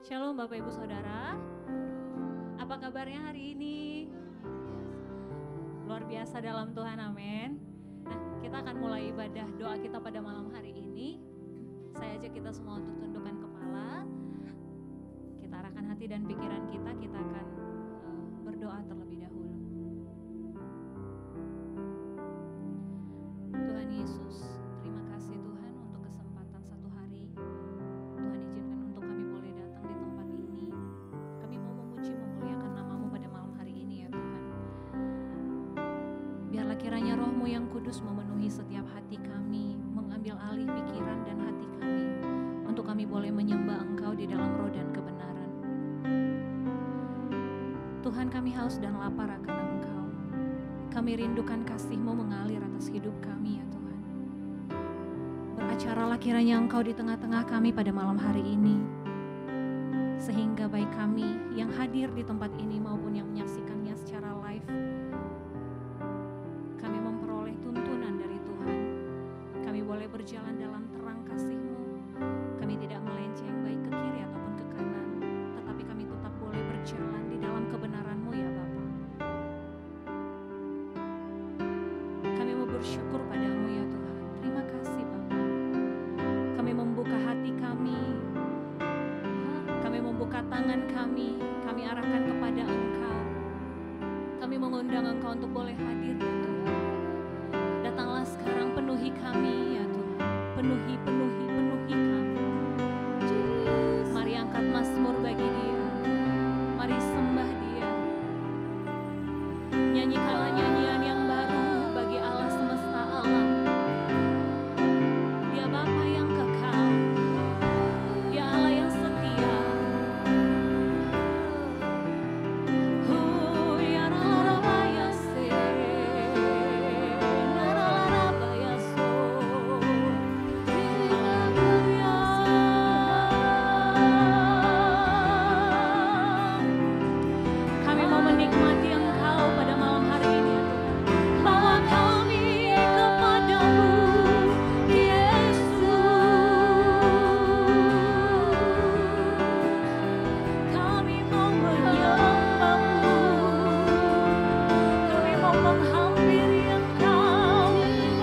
Shalom Bapak Ibu Saudara. Apa kabarnya hari ini? Luar biasa dalam Tuhan, amin. Nah, kita akan mulai ibadah doa kita pada malam hari ini. Saya ajak kita semua untuk tundukkan kepala. Kita arahkan hati dan pikiran kita akan berdoa terlebih dahulu. Tuhan Yesus, terima kasih Tuhan untuk kesempatan satu hari. Tuhan izinkan untuk kami boleh datang di tempat ini. Kami mau memuji memuliakan nama-Mu pada malam hari ini ya Tuhan. Biarlah kiranya Roh-Mu yang kudus memenuhi setiap hati kami, mengambil alih pikiran dan hati kami, untuk kami boleh menyembah Engkau di dalam roh dan kebenaran. Tuhan, kami haus dan lapar akan Engkau. Kami rindukan kasih-Mu mengalir atas hidup kami ya Tuhan. Beracaralah kiranya Engkau di tengah-tengah kami pada malam hari ini, sehingga baik kami yang hadir di tempat ini maupun yang menyaksikannya secara live, kami memperoleh tuntunan dari Tuhan. Kami boleh berjalan dalam terang kasih-Mu. Kami tidak melenceng baik ke kiri ataupun ke kanan, tetapi kami tetap boleh berjalan di dalam kebenaran-Mu ya Bapa. Kami mau bersyukur padamu ya Tuhan. Terima kasih Bapa. Kami membuka hati kami, kami membuka tangan kami arahkan kepada Engkau. Kami mengundang Engkau untuk boleh hadir ya Tuhan. Datanglah sekarang, penuhi kami ya Tuhan. Penuhi kami. Mari angkat mazmur bagi Dia. Mari sembah Dia. Nyanyikanlah nyanyian yang baru bagi Allah semesta alam. Dia Bapa yang kekal, Dia Allah yang setia. Ya Rabayase, Nararabayaso. Kami mau menikmati Engkau pada malam hari ini ya Tuhan. Bawa kami kepadamu Yesus. Kami mau menyembah-Mu. Kami mau menghampiri Engkau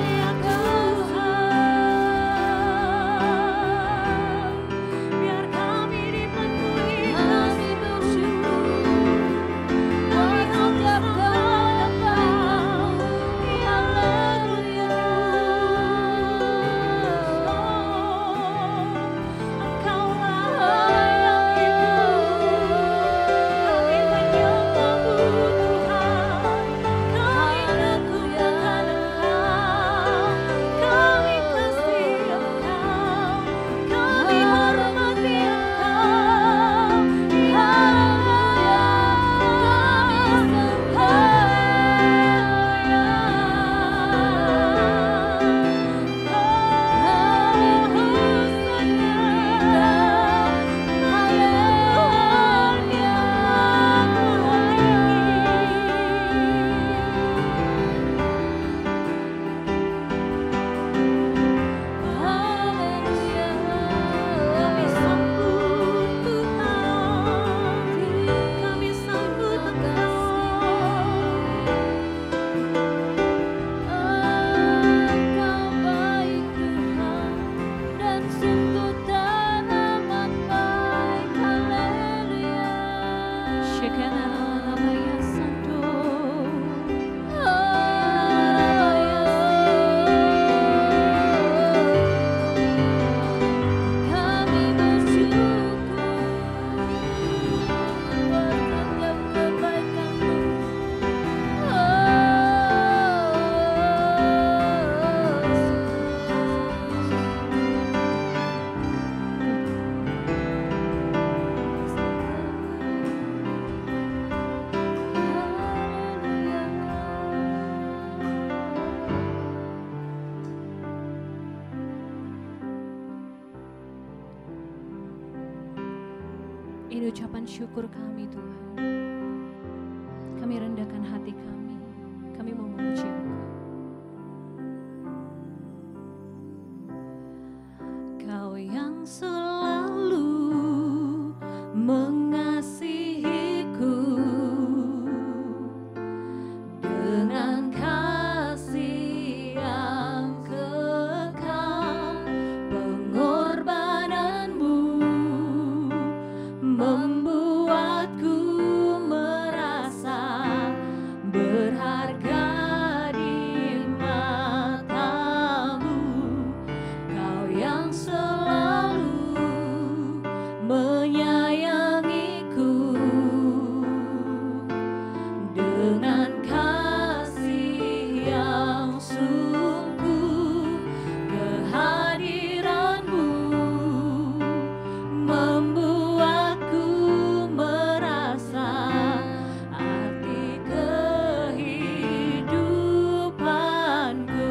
ya Tuhan. Biar kami dipenuhi kasih bersyukur. Kami anggap Engkau, haleluya. Engkaulah yang hidup. Kami menyembah-Mu Tuhan. Kami teguhkan Engkau. Kami kasih Engkau. Kami hormati Engkau. Kami sambut Tuhan, kami sambut Engkau. Engkau baik Tuhan, dan sungguh teramat baik, haleluya. Shekinah-Rabayasando. Kami bersyukur berkat kebaikan-Mu. Ini ucapan syukur kami Tuhan. Kami rendahkan hati kami. Kami mau memuji Engkau. Kau yang selalu mengasihiku dengan kasih yang kekal. Pengorbananmu membuatku merasa berharga di matamu. Kau yang selalu menyayangiku dengan kasih yang sungguh. Kehadiranmu membuatku merasa arti kehidupanku.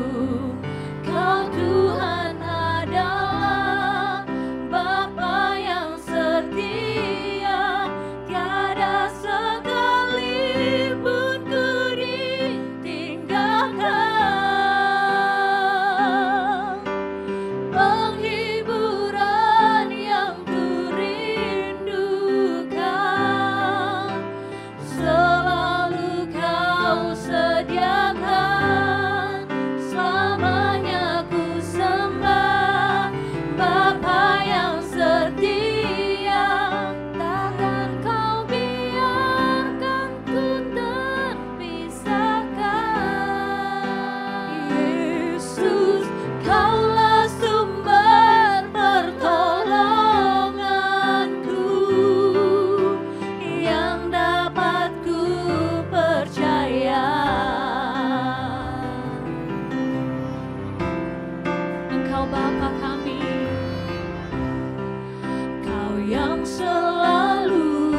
Kau Tuhan adalah Bapa yang setia, tiada sekalipun ku ditinggalkan. Penghiburan yang ku rindukan selalu kau sediakan. Selamanya ku sembah Bapa yang setia, takkan kau biarkan ku terpisahkan. Yesus, kaulah sumber pertolonganku yang dapat ku percaya. Engkau Bapa kami, Kau yang selalu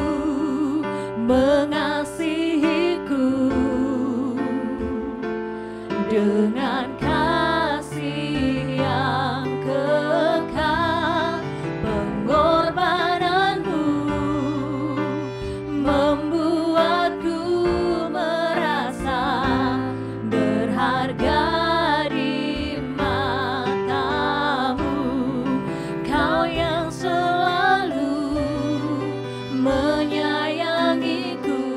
mengasihiku dengan kasih yang kekal. Pengorbananmu membuatku merasa berharga di matamu. Kau yang selalu menyayangiku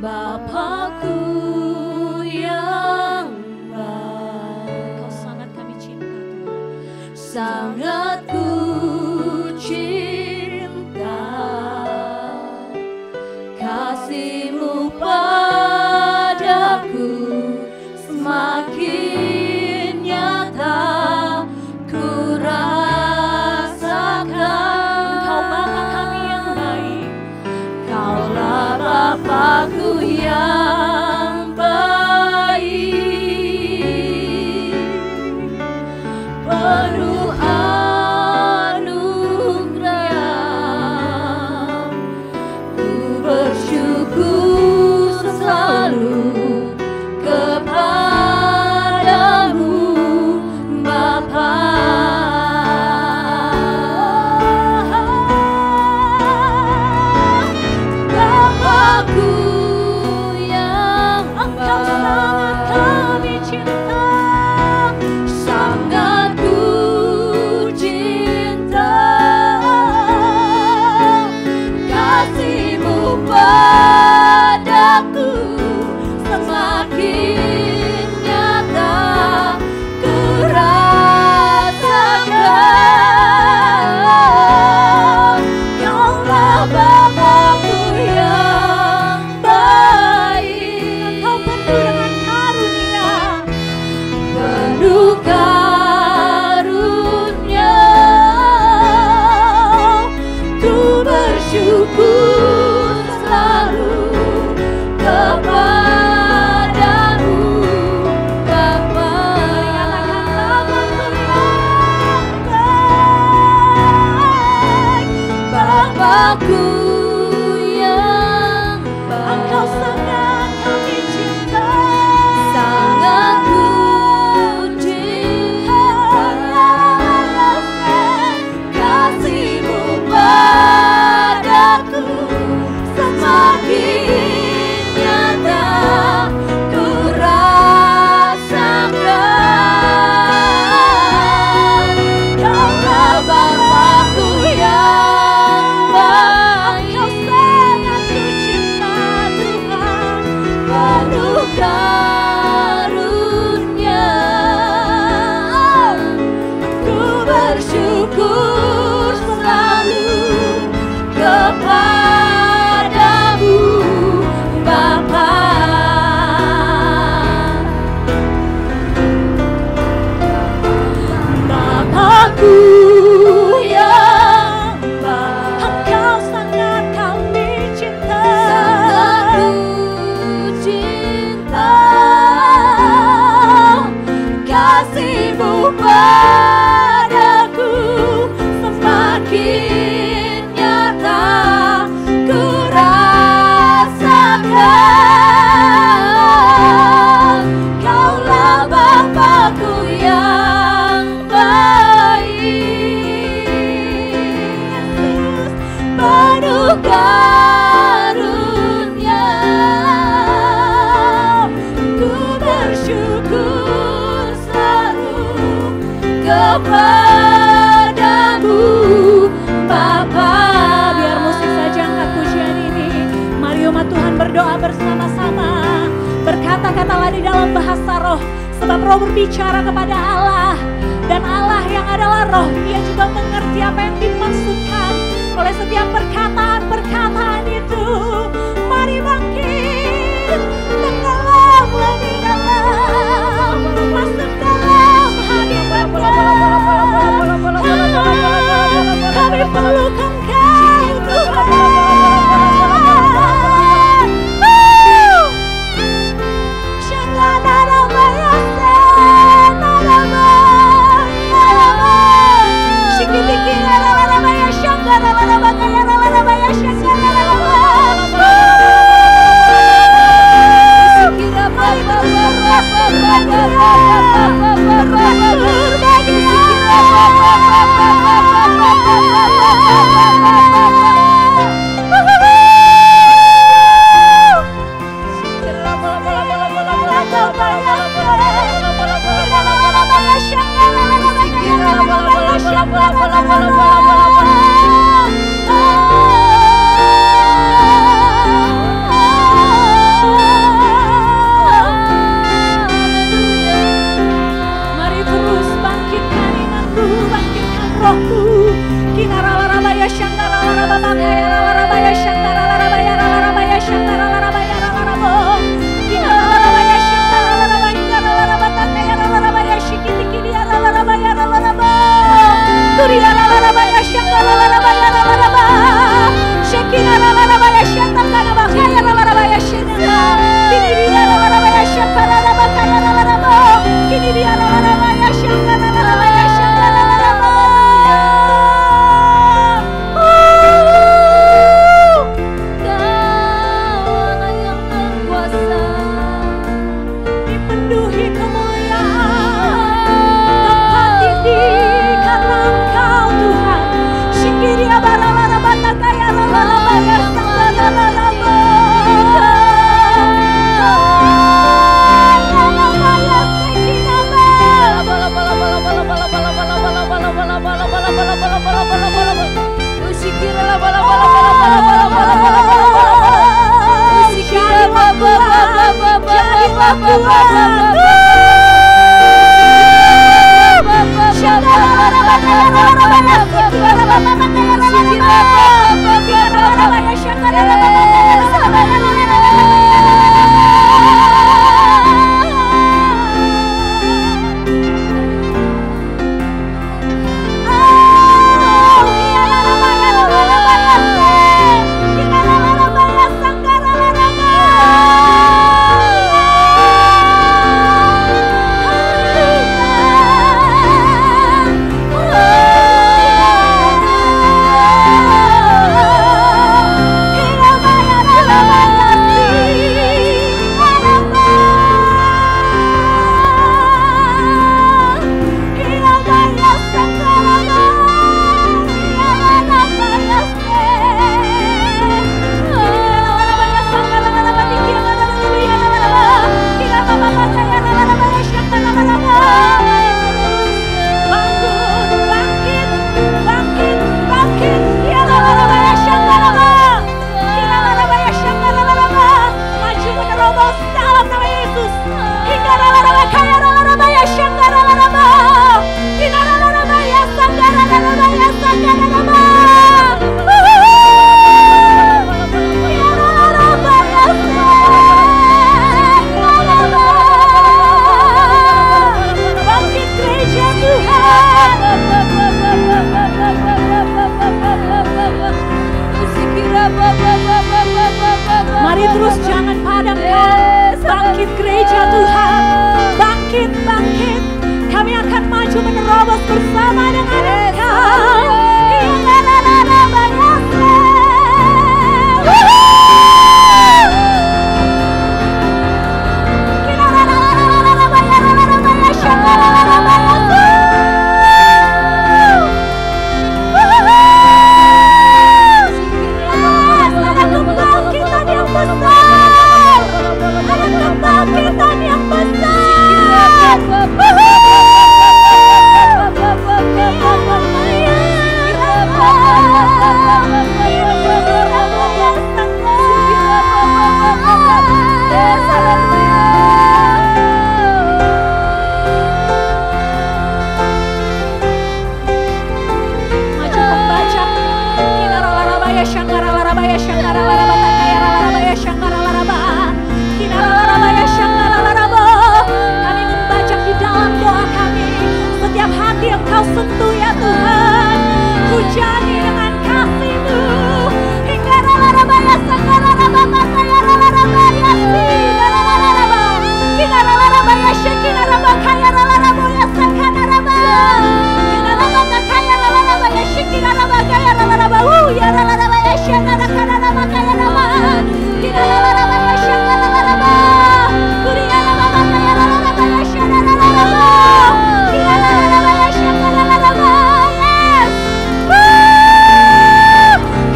Bapakku yang baik, Kau sangat kami cinta Tuhan. sangat ku cinta, kasih-Mu padaku semakin nyata ku rasakan. Engkau Bapa kami yang baik, Kaulah Bapakku yang baik. kasih-Mu padaku semakin nyata ku rasakan. Kaulah Bapa-Ku yang baik, penuh karunia. Ku bersyukur selalu kepadamu Bapa. Biar musik saja angkat pujian ini. Mari umat Tuhan berdoa bersama-sama. Berkata-katalah di dalam bahasa roh, sebab roh berbicara kepada Allah, dan Allah yang adalah roh, Dia juga mengerti apa yang dimaksudkan oleh setiap perkataan-perkataan itu. Mari bangkit, tenggelam lebih dalam, masuk dalam hadirat-Nya. Kami peluk Engkau Tuhan.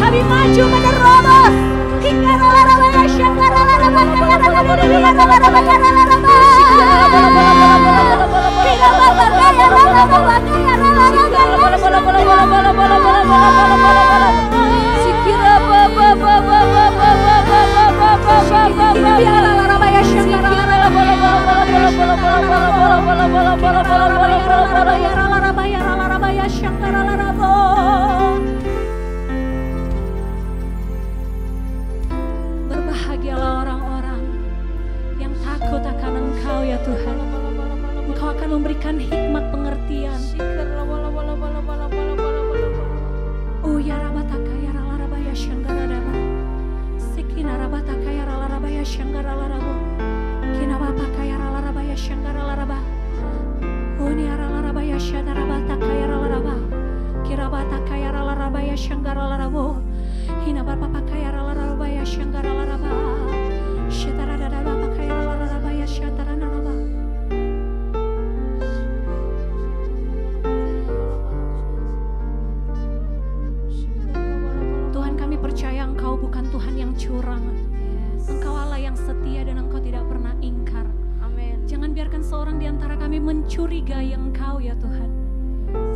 Kami maju menerobos hingga berbahagialah orang-orang yang takut akan Engkau ya Tuhan. Engkau akan memberikan hikmat pengertian. Oh ya rabataka ya ralarabaya syanggararaba. Sikina rabataka ya ralarabaya syanggararabo. Kina bapaka ya ralarabaya syanggararaba. Oh ni ralarabaya syangarabataka ya ralaraba. Kirabataka ya ralarabaya syanggararabo. Hina bapaka ya ralarabaya syanggararaba. Shitaradaba baka ya ralarabaya syataranaraba. Percaya Engkau bukan Tuhan yang curang. Engkau Allah yang setia dan Engkau tidak pernah ingkar. Amin. Jangan biarkan seorang di antara kami mencurigai Engkau ya Tuhan.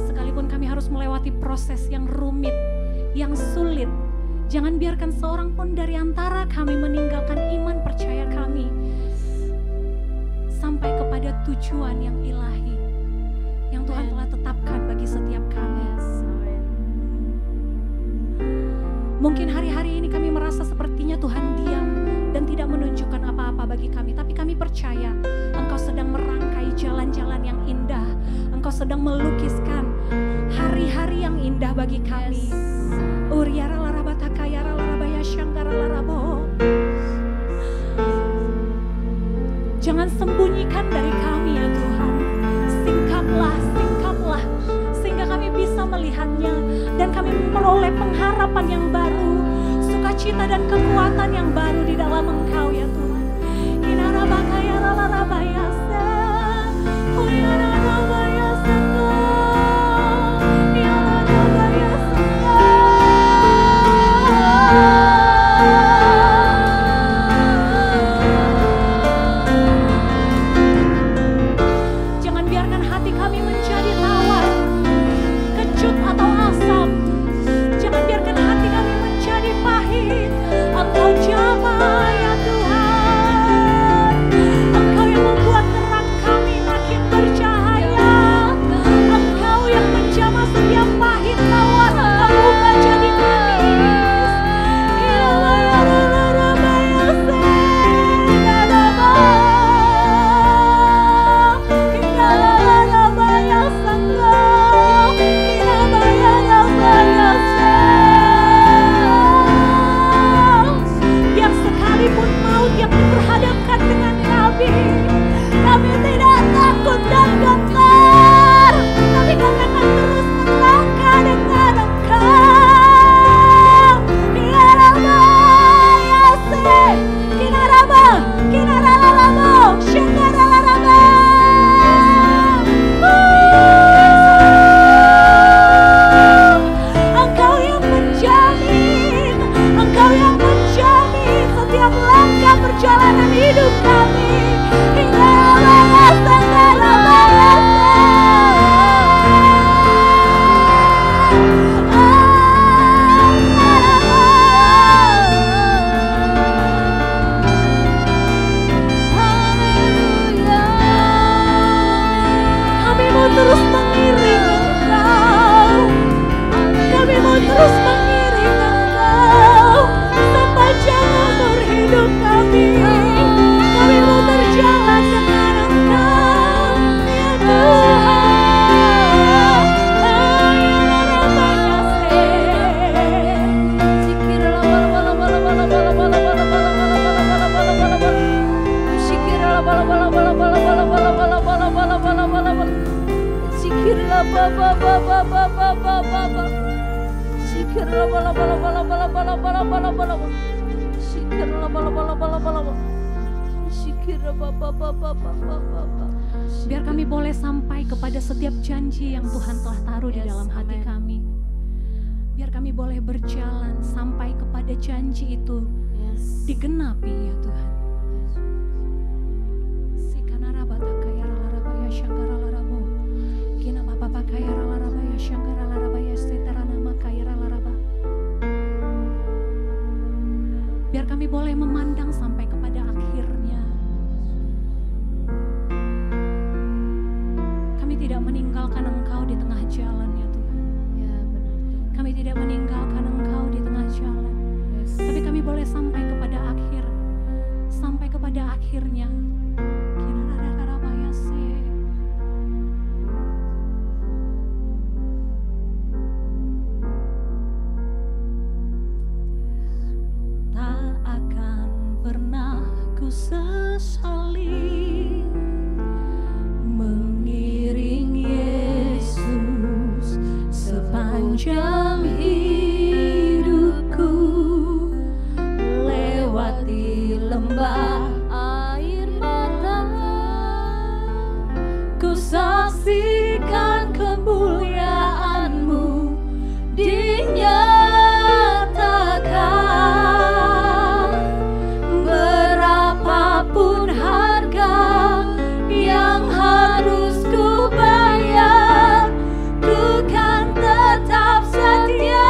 Sekalipun kami harus melewati proses yang rumit, yang sulit, jangan biarkan seorang pun dari antara kami meninggalkan iman percaya kami sampai kepada tujuan yang ilahi yang Tuhan telah tetapkan bagi setiap kami. Mungkin hari-hari ini kami merasa sepertinya Tuhan diam dan tidak menunjukkan apa-apa bagi kami. Tapi kami percaya Engkau sedang merangkai jalan-jalan yang indah. Engkau sedang melukiskan hari-hari yang indah bagi kami. Uriara larabataka yara larabaya syangkara larabo. Jangan sembunyikan dari kami ya Tuhan. Singkaplah sehingga kami bisa melihatnya dan kami memperoleh pengharapan yang baru, sukacita dan kekuatan yang baru di dalam Engkau ya Tuhan. Inarabaka ya ralarabaya sa, oh ya ralarabaya sa, ya ralarabaya sa. Jangan biarkan hati kami menjadi tawar, kecut atau asam. Jangan biarkan hati kami menjadi pahit. Engkau jamah ya Tuhan. Engkau yang membuat terang kami makin bercahaya. Engkau yang menjamah setiap pahit tawar. Engkau ubah jadi manis. Sekalipun maut yang diperhadapkan dengan kami tidak takut dan gentar, tapi kami akan terus melangkah dengan Engkau. Kinaraba yase, kinaraba, kinaralabo, syangaralaba. Engkau yang menjamin, Engkau yang menjamin setiap langkah perjalanan hidup kami. Kami mau terus mengiring Engkau. Kami mau terus mengiring Engkau sampai umur hidup kami. Kami mau berjalan dengan Engkau ya Tuhan. Biar kami boleh sampai kepada setiap janji yang Tuhan telah taruh di dalam hati kami. Biar kami boleh berjalan sampai kepada janji itu digenapi ya Tuhan. Biar kami boleh memandang sampai kepada akhirnya. Kami tidak meninggalkan Engkau di tengah jalan ya Tuhan. Ya, benar. Kami tidak meninggalkan Engkau di tengah jalan. Tapi kami boleh sampai kepada akhir. Sampai kepada akhirnya. Tak akan pernah ku sesali mengiring Yesus sepanjang hidupku, lewati lembah air mata, ku saksikan kemuliaan-Mu dinyatakan. Berapapun harga yang harus ku bayar, ku kan tetap setia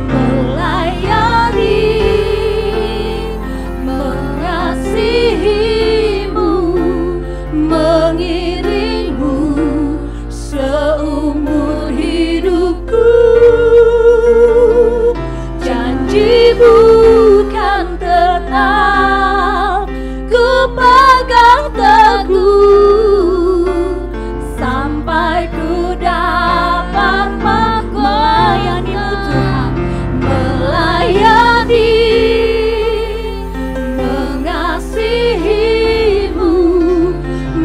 melayani, mengasihi-Mu, mengiring-Mu seumur hidupku. Janji-Mu kan tetap ku pegang teguh sampai ku dapat melayani-Mu Tuhan, melayani, mengasihi-Mu,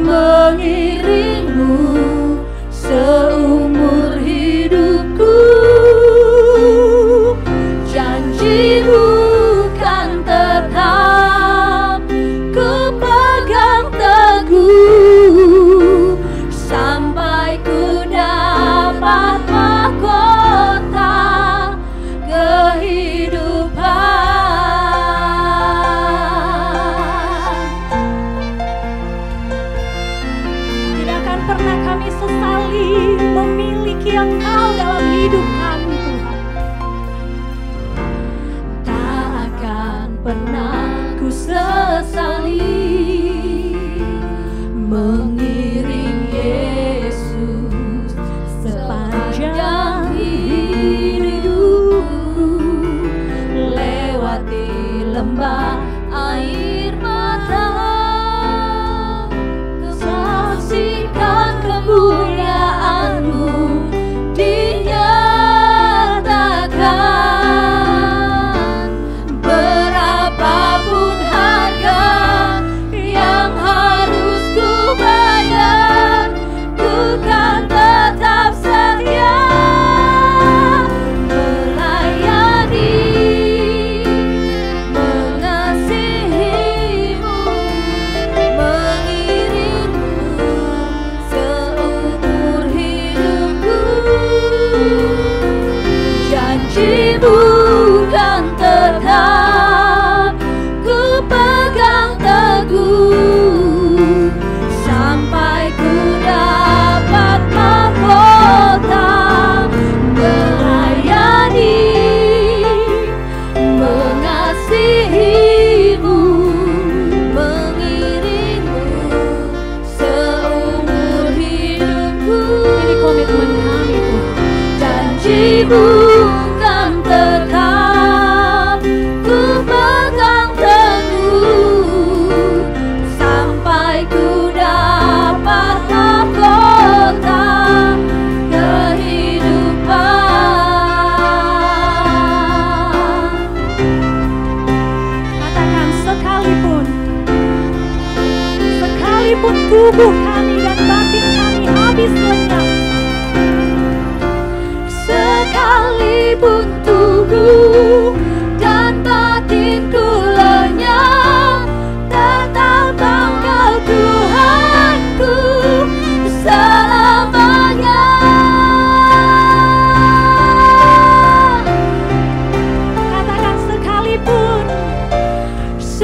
mengiring-Mu seumur hidupku. Janji-Mu kan tetap ku pegang teguh sampai ku dapat mahkota kehidupan. Tidak akan pernah kami sesali memiliki Engkau dalam hidup kami Tuhan. Tak akan pernah ku sesali mengiring Yesus sepanjang hidupku, lewati lembah air mata, saksikan kemuliaan-Mu dinyatakan. Berapapun harga yang harus ku bayar, ku kan tetap setia melayani, mengasihi-Mu, mengiring-Mu seumur hidupku. Janji-Mu kan tetap ku pegang teguh sampai ku dapat mahkota melayani, mengasihi-Mu, mengiring-Mu seumur hidupku. Ini komitmen kami Tuhan. Janji-Mu kan tetap ku pegang teguh sampai ku dapat mahkota kehidupan. Katakan, sekalipun tubuh kami dan batin kami habis lenyap, sekalipun sekalipun tubuh dan batinku lenyap, tetap Engkau Tuhanku selamanya. Katakan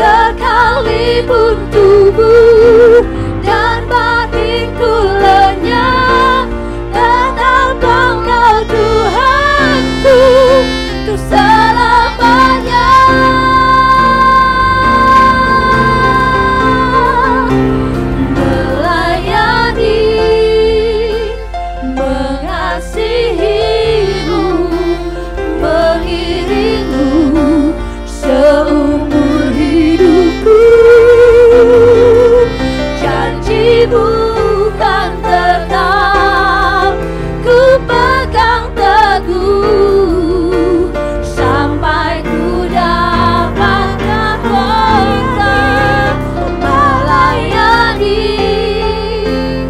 sekalipun tubuh dan batinku lenyap, tetap Engkau Tuhanku untuk selamanya. Melayani, mengasihimu, mengiringmu seumur hidupku. Janjimu kan tetap ku pegang teguh sampai ku dapat mahkota. Melayani,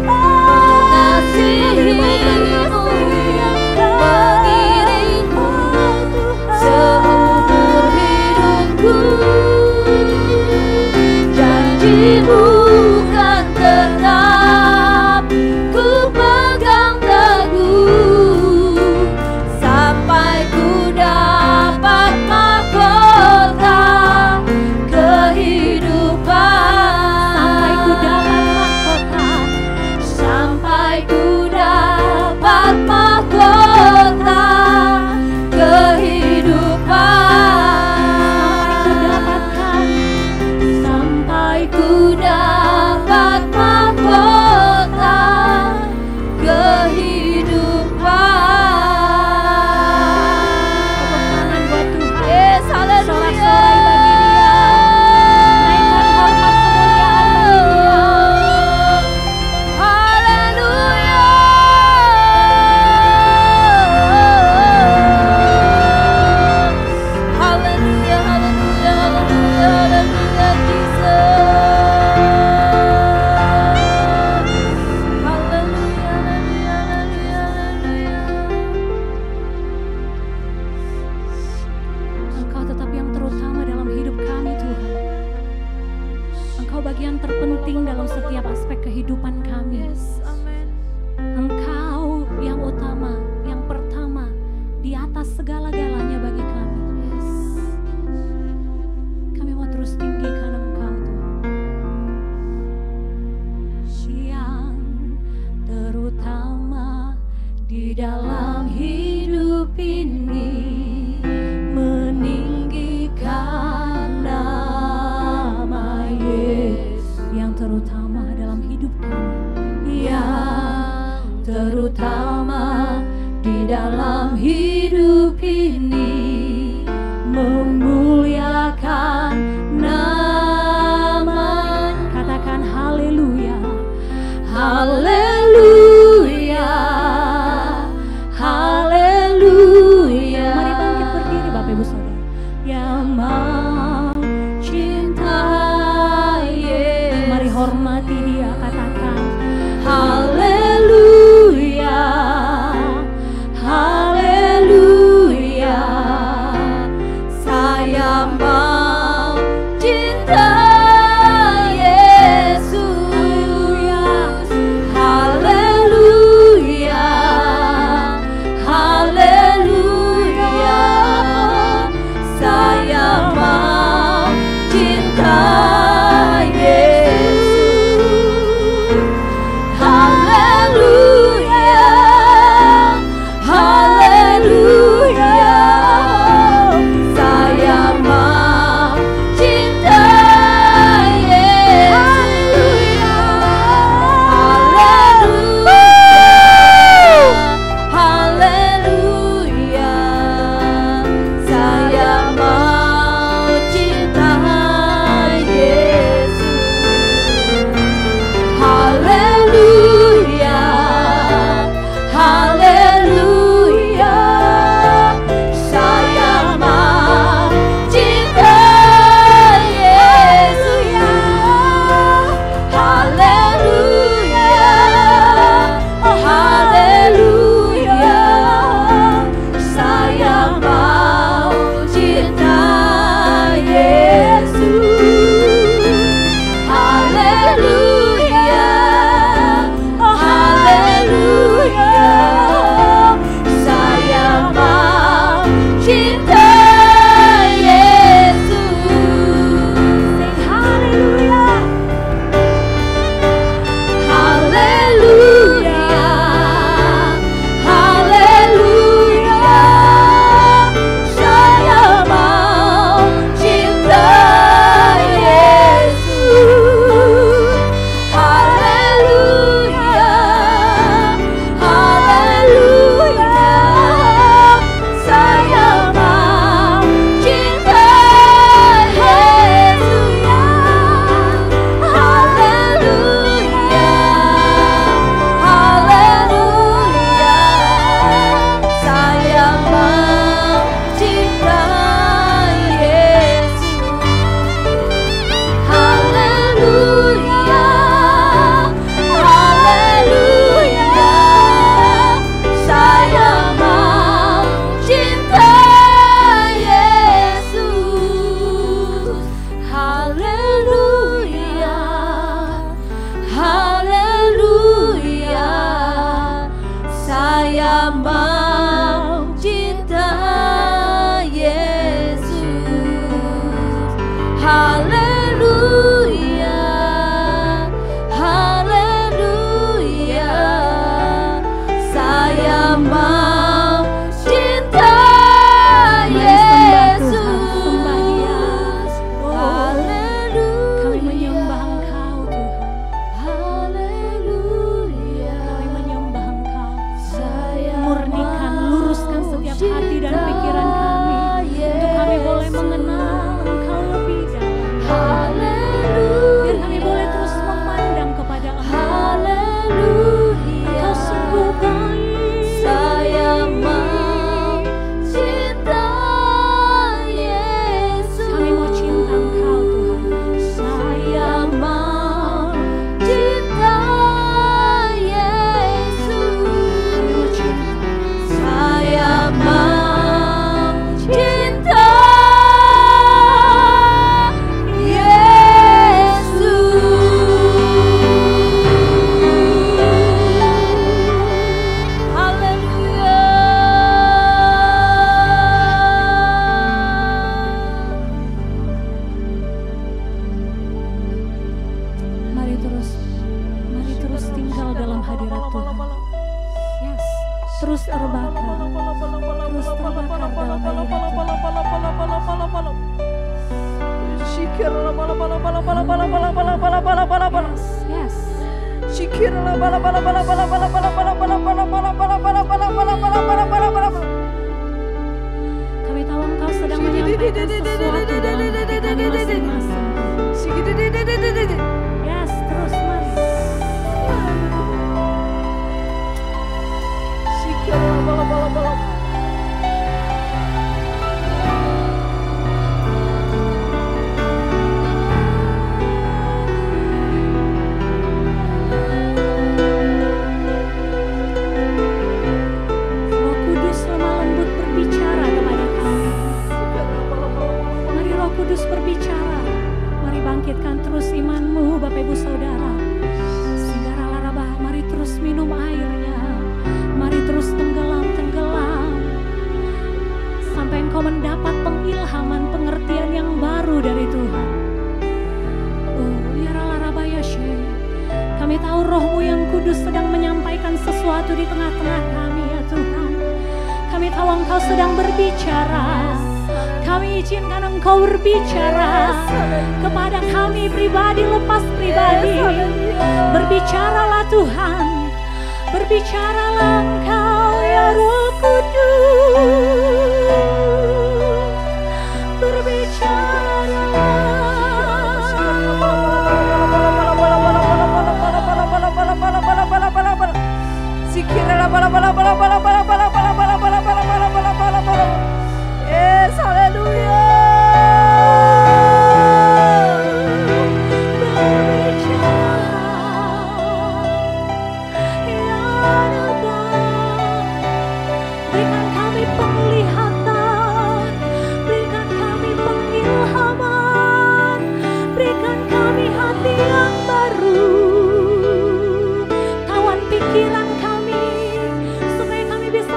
mengasihimu, mengiringmu seumur hidupku. Janjimu kan tetap ku pegang teguh sampai ku dapat mahkota kehidupan. Sampai ku dapat mahkota kehidupan. Sampai ku dapat mahkota kehidupan. Yes, haleluya. Haleluya. Haleluya, haleluya, haleluya, haleluya, Jesus. Haleluya, haleluya, haleluya, haleluya. Engkau tetap yang terutama dalam hidup kami Tuhan. Engkau bagian terpenting dalam setiap aspek kehidupan kami. Yes, amen. Engkau yang utama, yang pertama, di atas segala-galanya bagi kami. Kami mau terus tinggikan Engkau Tuhan. Yang terutama di dalam hidup ini, meninggikan nama Yesus. Yang terutama dalam hidup kami, yang terutama di dalam hidup ini, memuliakan nama. Katakan haleluya, haleluya, haleluya. Mari bangkit berdiri Bapak Ibu Saudara. Yang mencintai Yesus, mari hormati Dia. Katakan Haleluya, haleluya. Saya mau cinta Yesus. Haleluya, terus terbakar dalam hadirat. Yes, kami tahu Engkau sedang menyampaikan sesuatu dalam hati kami masing-masing. Yes, terus mari. Roh Kudus lemah lembut berbicara kepada kami. Mari Roh Kudus berbicara. Mari bangkitkan terus imanmu Bapak Ibu Saudara. Sehingga rala-rabah, mari terus minum airnya. Mari terus tenggelam sampai engkau mendapat pengilhaman, pengertian yang baru dari Tuhan. Oh ya rala-rabah ya Syekh, kami tahu Roh-Mu yang kudus sedang menyampaikan sesuatu di tengah-tengah kami ya Tuhan. Kami tahu Engkau sedang berbicara. Kami izinkan Engkau berbicara kepada kami pribadi lepas pribadi. Berbicaralah Tuhan, berbicaralah Engkau ya Roh Kudus. Yes, haleluya. Berikan kami penglihatan, berikan kami pengilhaman, berikan kami hati yang baru, tawan pikiran kami, supaya kami bisa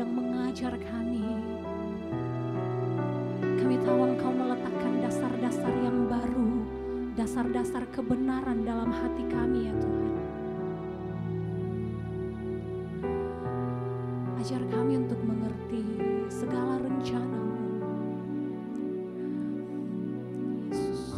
sedang mengajar kami. Kami tahu Engkau meletakkan dasar-dasar yang baru, dasar-dasar kebenaran dalam hati kami ya Tuhan. Ajar kami untuk mengerti segala rencana-Mu. Yesus.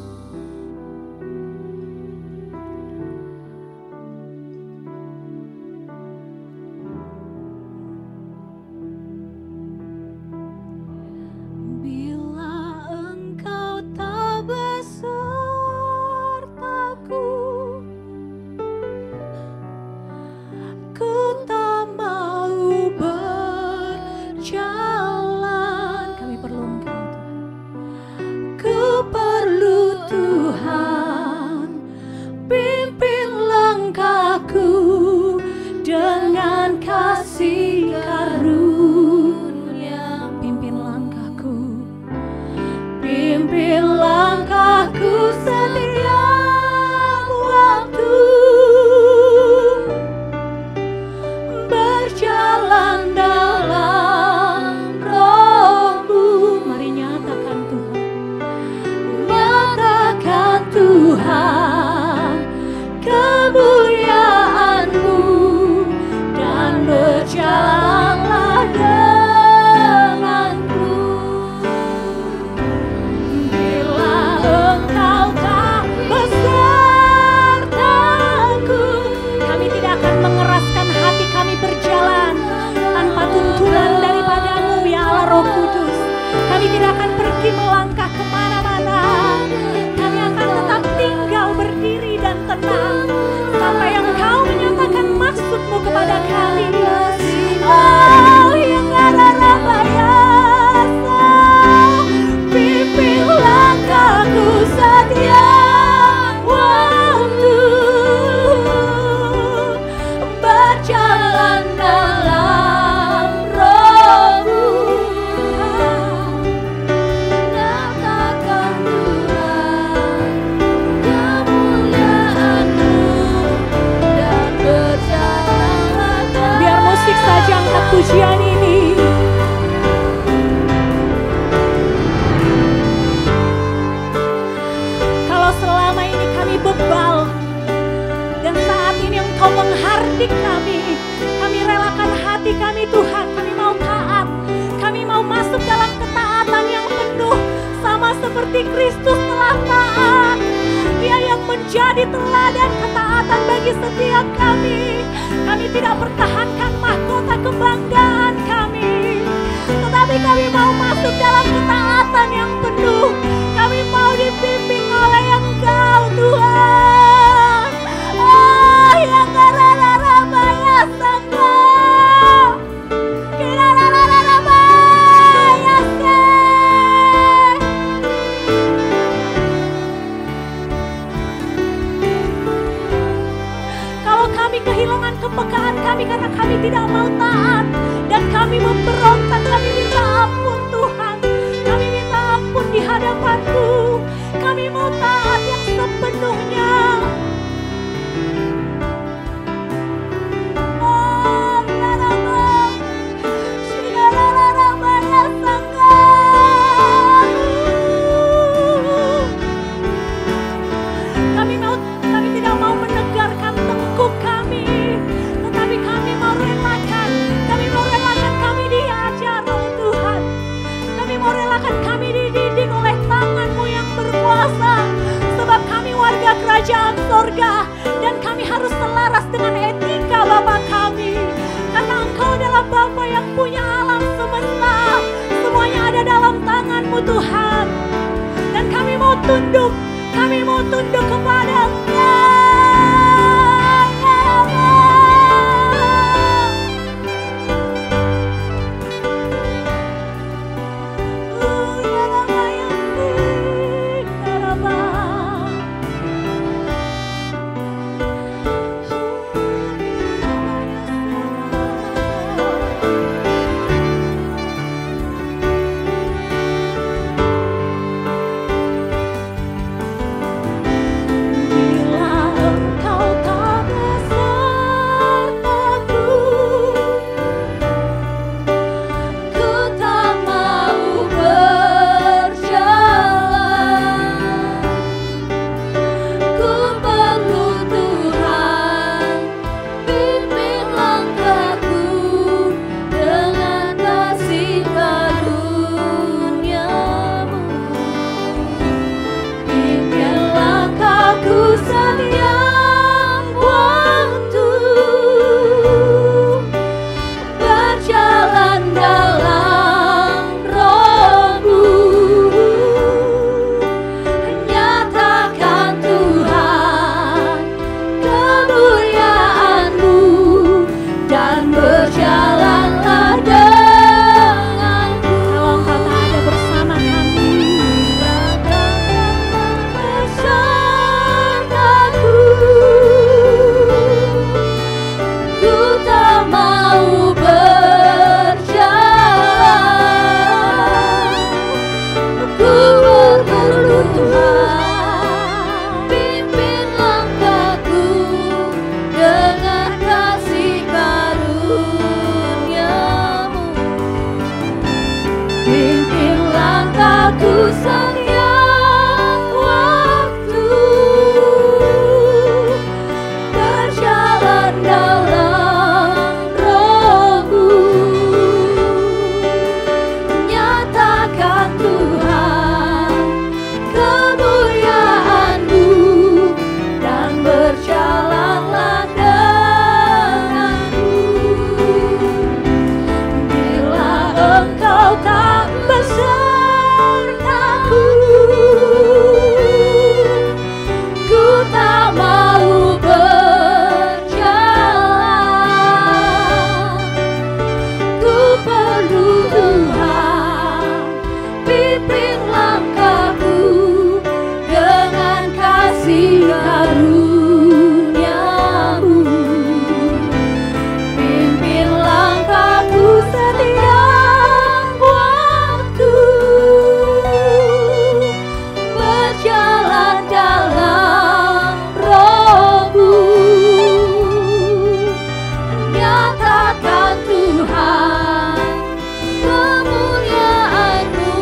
Bila Engkau tak besertaku, ku tak mau berjalan. Kami perlu Engkau Tuhan. Ku perlu Tuhan, pimpin langkahku dengan kasih karunia. Pimpin langkahku, pimpin langkahku setiap waktu, berjalan dalam Roh-Mu. Mari nyatakan Tuhan, nyatakan Tuhan kemuliaan-Mu, dan berjalanlah denganku. Bila Engkau tak besertaku, kami tidak akan mengeraskan hati kami berjalan tanpa tuntunan daripada-Mu ya Allah Roh Kudus. Kami tidak akan pergi melangkah kemana-mana. Kami akan tetap tinggal berdiri dan tenang sampai Engkau menyatakan maksud-Mu kepada kami. Oh, yang rara-rabayasa, pimpin langkahku setiap waktu, berjalan dalam Roh-Mu. Nyatakan Tuhan kemuliaan-Mu, dan berjalanlah. Biar musik saja angkat pujian ini. Kalau selama ini kami bebal, dan saat ini Engkau menghardik kami relakan hati kami Tuhan. Kami mau taat, kami mau masuk dalam ketaatan yang penuh, sama seperti Kristus telah taat. Dia yang menjadi teladan ketaatan bagi setiap kami. Kami tidak pertahankan mahkota kebanggaan kami, tetapi kami mau masuk dalam ketaatan yang penuh. Kami mau dibimbing oleh Engkau Tuhan. Oh, yang rara-rabayasa-Engkau, kirara-rara-rabayasa. Kalau kami kehilangan kepekaan kami karena kami tidak mau taat dan kami memberontak, kami minta ampun Tuhan. Kami minta ampun di hadapan-Mu. Kami mau taat yang sepenuhnya. Oh, kami tidak mau menegarkan tengkuk kami, tetapi kami mau relakan kami diajar oleh Tuhan. Kami mau relakan kami dididik oleh tangan-Mu yang berkuasa, sebab kami warga kerajaan sorga dan kami harus selaras dengan etika Bapa kami, karena Engkau adalah Bapa yang punya alam semesta. Semuanya ada dalam tangan-Mu Tuhan, dan kami mau tunduk kepada Engkau. Ya Allah. Ya Rabba, ya Rabba. Bila pimpin langkahku setiap waktu, berjalan dalam Roh-Mu, nyatakan Tuhan kemuliaan-Mu, dan berjalanlah denganku. Bila Engkau tak besertaku, ku tak mau berjalan. Ku perlu Tuhan, pimpin langkahku dengan kasih karunia-Mu. Pimpin langkahku setiap waktu, berjalan dalam Roh-Mu, nyatakan Tuhan kemuliaan-Mu,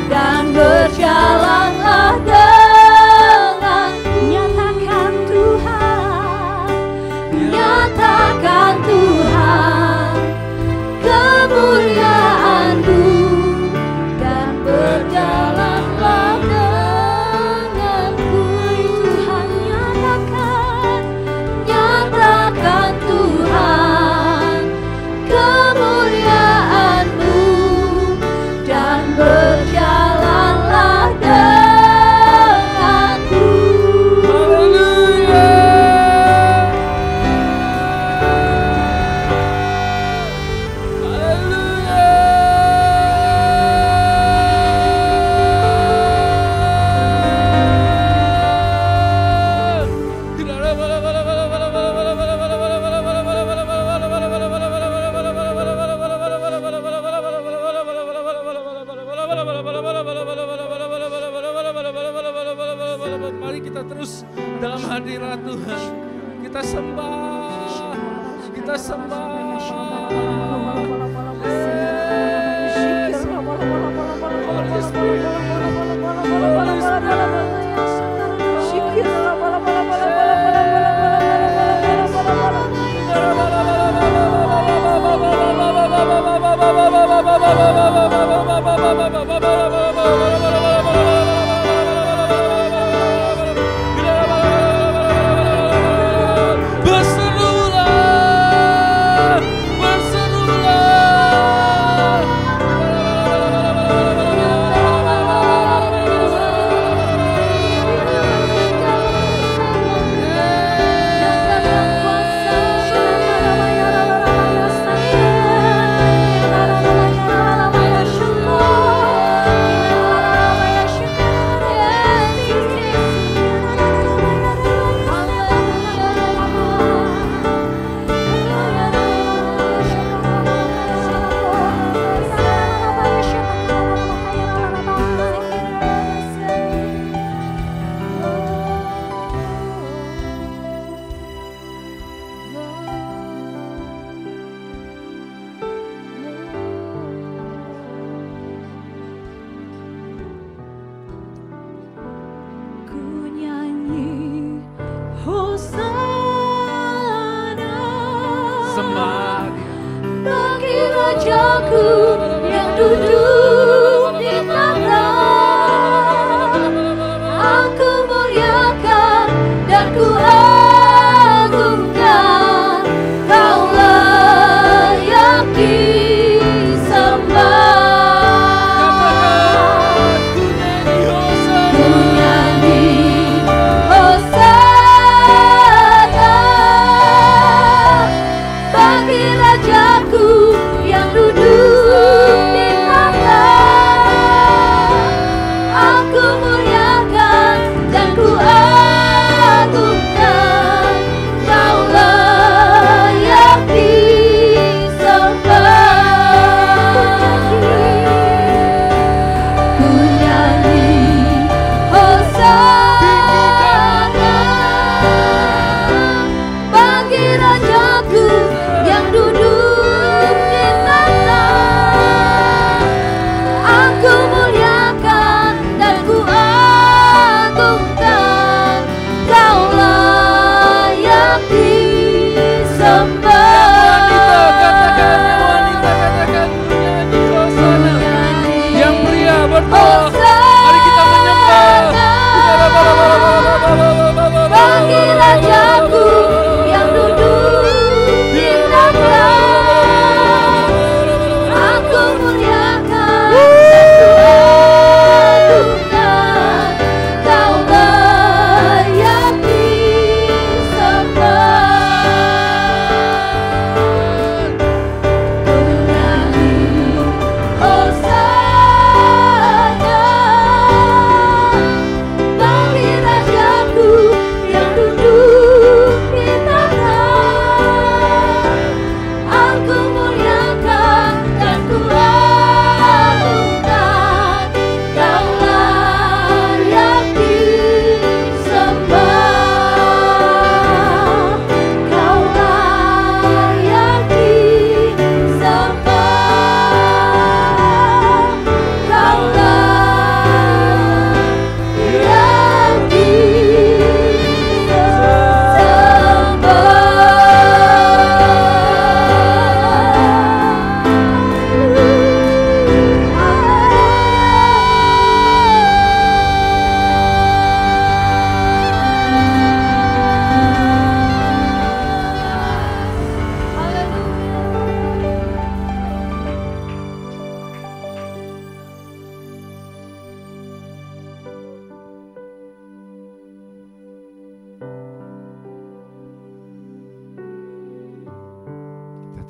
dan berjalanlah denganku. Nyatakan Tuhan, nyatakan Tuhan kemuliaan-Mu, dan berjalanlah denganku. Tuhan, nyatakan, nyatakan Tuhan kemuliaan-Mu, dan berjalanlah denganku. Mari kita terus dalam hadirat Tuhan. Kita sembah, kita sembah. Holy Spirit, Holy Berserulah, berserulah. Bagi Rajaku yang duduk di tahta,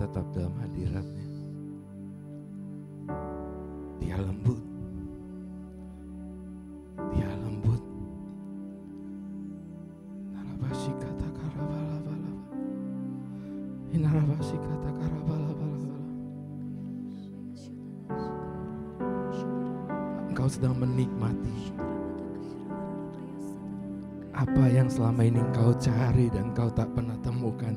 tetap dalam hadirat-Nya. Dia lembut. Dia lembut. Narabasi kata karabala-bala. Inarabasi kata karabala-bala. Engkau sedang menikmati apa yang selama ini engkau cari dan engkau tak pernah temukan.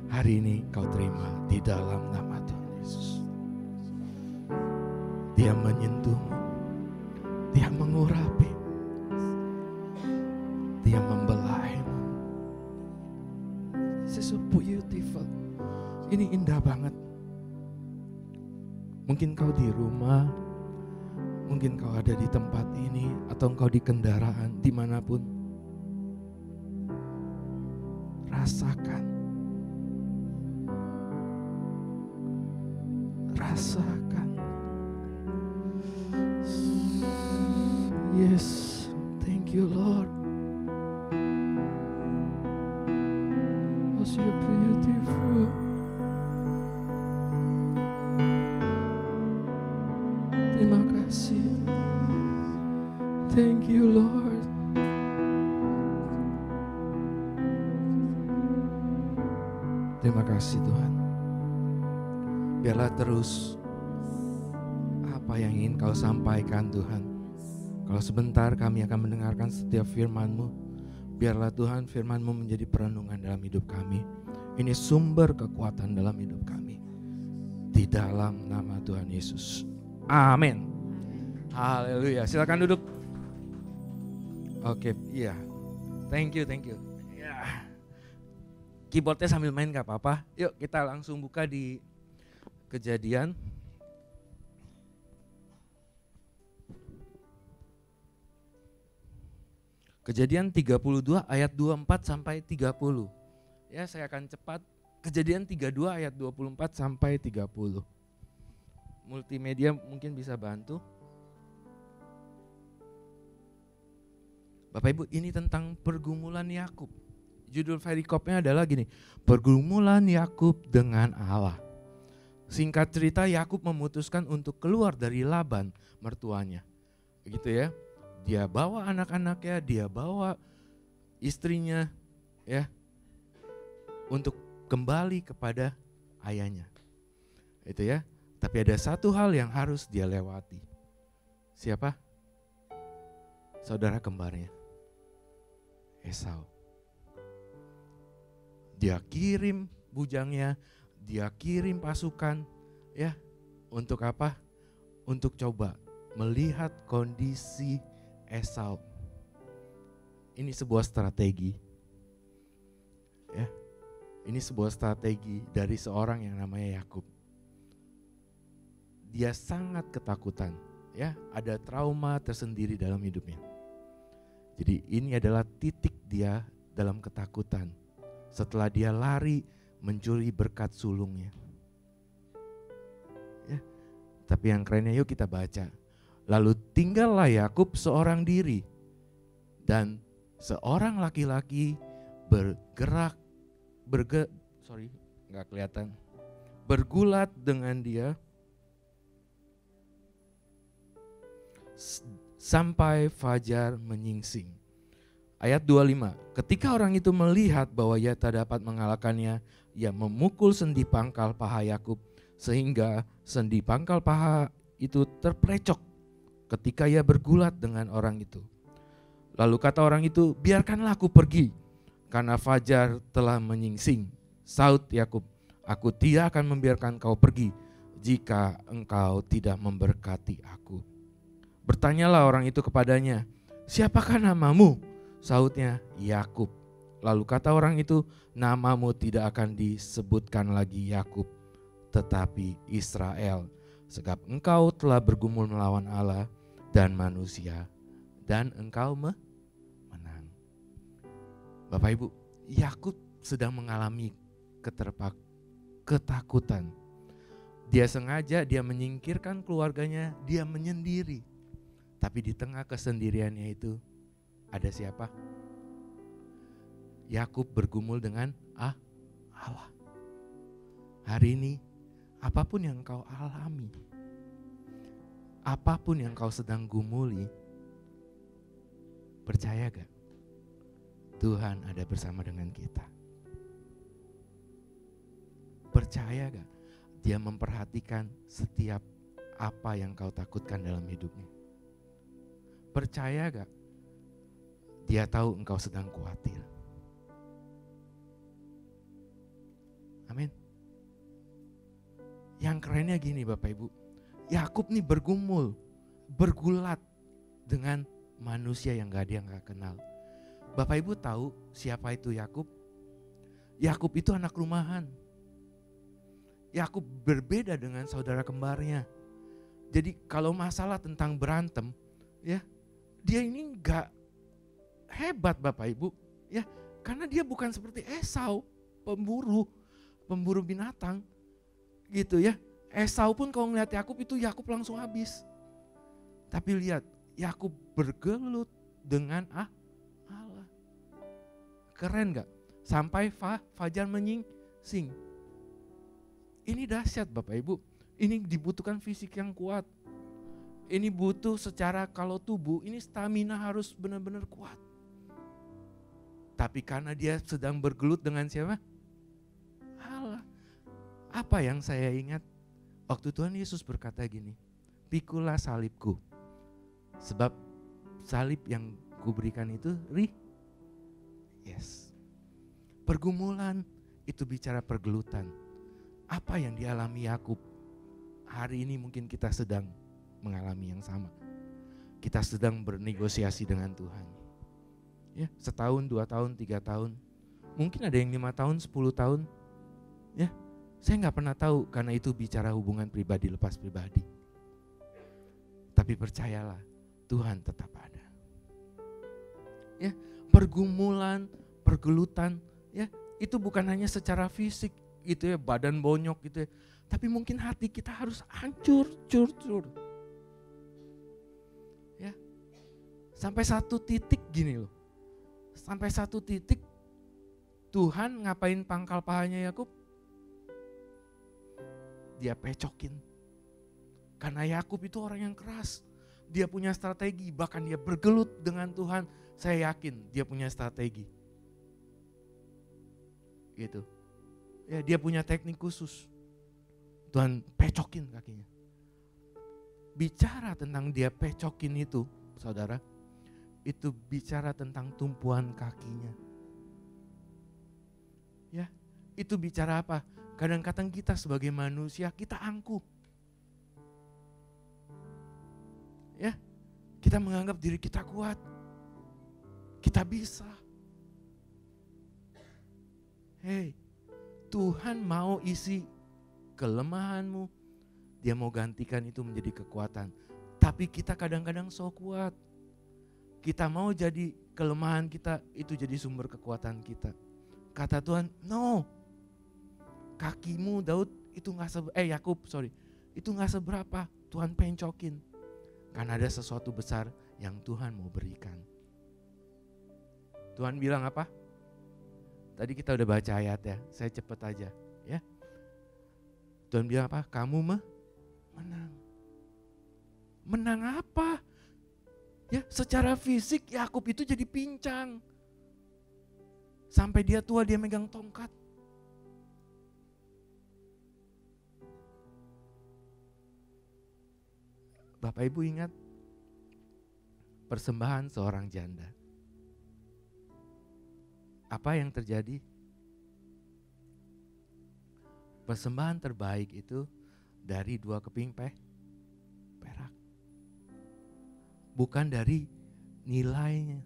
Hari ini kau terima di dalam nama Tuhan Yesus. Dia menyentuhmu, Dia mengurapi, Dia membelaimu. This is so beautiful. Ini indah banget. Mungkin kau di rumah, mungkin kau ada di tempat ini, atau engkau di kendaraan, dimanapun. Rasakan. Rasakan. Yes, thank you Lord. Oh, so beautiful. Terima kasih. Thank you Lord. Terima kasih Tuhan. Biarlah terus apa yang ingin kau sampaikan Tuhan. Kalau sebentar kami akan mendengarkan setiap firman-Mu, biarlah Tuhan firman-Mu menjadi perenungan dalam hidup kami. Ini sumber kekuatan dalam hidup kami. Di dalam nama Tuhan Yesus. Amin. Haleluya. Silakan duduk. Oke, iya. Thank you. Ya. Keyboardnya sambil main gak apa-apa. Yuk kita langsung buka di Kejadian. Kejadian 32 ayat 24 sampai 30. Ya, saya akan cepat. Kejadian 32 ayat 24 sampai 30. Multimedia mungkin bisa bantu. Bapak Ibu, ini tentang pergumulan Yakub. Judul perikopnya adalah gini, pergumulan Yakub dengan Allah. Singkat cerita, Yakub memutuskan untuk keluar dari Laban mertuanya. Begitu ya. Dia bawa anak-anaknya, dia bawa istrinya ya untuk kembali kepada ayahnya. Itu ya. Tapi ada satu hal yang harus dia lewati. Siapa? Saudara kembarnya, Esau. Dia kirim bujangnya, dia kirim pasukan ya. Untuk apa? Untuk coba melihat kondisi Esau. Ini sebuah strategi. Ya. Ini sebuah strategi dari seorang yang namanya Yakub. Dia sangat ketakutan, ya, ada trauma tersendiri dalam hidupnya. Jadi ini adalah titik dia dalam ketakutan. Setelah dia lari mencuri berkat sulungnya. Ya. Tapi yang kerennya yuk kita baca. Lalu tinggallah Yakub seorang diri dan seorang laki-laki bergulat dengan dia sampai fajar menyingsing. Ayat 25, ketika orang itu melihat bahwa ia tak dapat mengalahkannya, ia memukul sendi pangkal paha Yakub sehingga sendi pangkal paha itu terplecok ketika ia bergulat dengan orang itu. Lalu kata orang itu, biarkanlah aku pergi karena fajar telah menyingsing. Saud Yakub, aku tidak akan membiarkan kau pergi jika engkau tidak memberkati aku. Bertanyalah orang itu kepadanya, siapakah namamu? Saudnya, Yakub. Lalu kata orang itu, namamu tidak akan disebutkan lagi Yakub, tetapi Israel. Sebab engkau telah bergumul melawan Allah dan manusia, dan engkau menang. Bapak Ibu, Yakub sedang mengalami ketakutan. Dia sengaja, dia menyingkirkan keluarganya, dia menyendiri. Tapi di tengah kesendiriannya itu, ada siapa? Yakub bergumul dengan Allah. Hari ini apapun yang kau alami, apapun yang kau sedang gumuli, percaya gak? Tuhan ada bersama dengan kita. Percaya gak? Dia memperhatikan setiap apa yang kau takutkan dalam hidupmu. Percaya gak? Dia tahu engkau sedang khawatir. Amin. Yang kerennya gini Bapak Ibu, Yakub nih bergumul, bergulat dengan manusia yang dia gak kenal. Bapak Ibu tahu siapa itu Yakub? Yakub itu anak rumahan. Yakub berbeda dengan saudara kembarnya. Jadi kalau masalah tentang berantem, ya dia ini gak hebat Bapak Ibu, ya karena dia bukan seperti Esau, pemburu binatang, gitu ya. Esau pun kalau ngeliat Yakub itu Yakub langsung habis. Tapi lihat, Yakub bergelut dengan Allah. Keren gak? Sampai fajar menyingsing. Ini dahsyat Bapak Ibu. Ini dibutuhkan fisik yang kuat. Ini butuh secara kalau tubuh, ini stamina harus benar-benar kuat. Tapi karena dia sedang bergelut dengan siapa? Allah. Apa yang saya ingat? Waktu Tuhan Yesus berkata gini, pikulah salibku. Sebab salib yang kuberikan itu yes. Pergumulan itu bicara pergelutan. Apa yang dialami Yakub? Hari ini mungkin kita sedang mengalami yang sama. Kita sedang bernegosiasi dengan Tuhan. Ya, setahun, 2 tahun, 3 tahun. Mungkin ada yang 5 tahun, 10 tahun. Ya, saya gak pernah tahu karena itu bicara hubungan pribadi lepas pribadi. Tapi percayalah, Tuhan tetap ada. Ya, pergumulan, pergelutan, ya itu bukan hanya secara fisik gitu ya, badan bonyok gitu ya. Tapi mungkin hati kita harus hancur, cur. Ya. Sampai satu titik gini loh. Sampai satu titik Tuhan ngapain pangkal pahanya Yakub? Dia pecokin. Karena Yakub itu orang yang keras. Dia punya strategi, bahkan dia bergelut dengan Tuhan. Saya yakin dia punya strategi. Gitu. Ya, dia punya teknik khusus. Tuhan pecokin kakinya. Bicara tentang dia pecokin itu, saudara, itu bicara tentang tumpuan kakinya. Ya, itu bicara apa? Kadang-kadang kita sebagai manusia kita angkuh. Ya, kita menganggap diri kita kuat. Kita bisa. Hei, Tuhan mau isi kelemahanmu. Dia mau gantikan itu menjadi kekuatan. Tapi kita kadang-kadang so kuat. Kita mau jadi kelemahan kita itu jadi sumber kekuatan kita. Kata Tuhan, no. Kakimu Daud itu Yakub, itu nggak seberapa. Tuhan pencokin. Karena ada sesuatu besar yang Tuhan mau berikan. Tuhan bilang apa? Tadi kita udah baca ayat ya, saya cepet aja ya. Tuhan bilang apa? Kamu menang. Menang apa? Ya, secara fisik Yakub itu jadi pincang. Sampai dia tua dia megang tongkat. Bapak Ibu ingat persembahan seorang janda. Apa yang terjadi? Persembahan terbaik itu dari 2 keping perak. Bukan dari nilainya.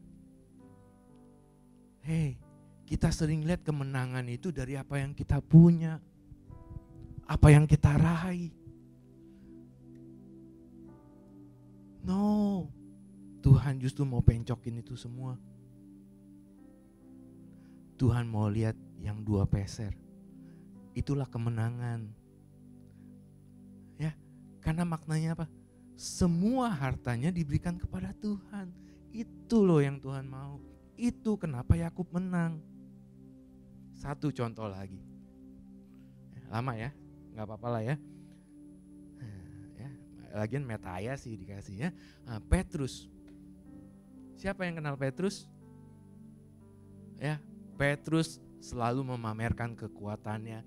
Hei, kita sering lihat kemenangan itu dari apa yang kita punya. Apa yang kita raih. No, Tuhan justru mau pencokin itu semua. Tuhan mau lihat yang 2 peser. Itulah kemenangan. Ya, karena maknanya apa? Semua hartanya diberikan kepada Tuhan. Itu loh yang Tuhan mau. Itu kenapa Yakub menang. Satu contoh lagi. Lama ya, nggak apa-apa lah ya. Ya, lagian metaya sih dikasih ya. Petrus. Siapa yang kenal Petrus? Ya, Petrus selalu memamerkan kekuatannya,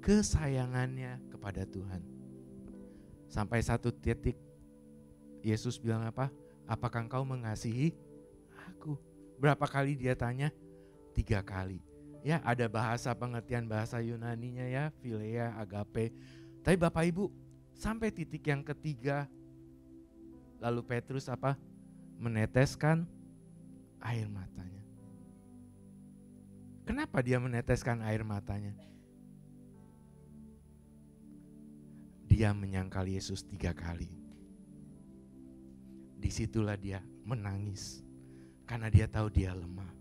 kesayangannya kepada Tuhan. Sampai satu titik Yesus bilang apa? Apakah engkau mengasihi aku? Berapa kali dia tanya? 3 kali. Ya, ada bahasa pengertian bahasa Yunaninya ya, Philea, agape. Tapi Bapak Ibu, sampai titik yang ketiga, lalu Petrus apa? Meneteskan air matanya. Kenapa dia meneteskan air matanya? Dia menyangkal Yesus 3 kali. Disitulah dia menangis. Karena dia tahu dia lemah.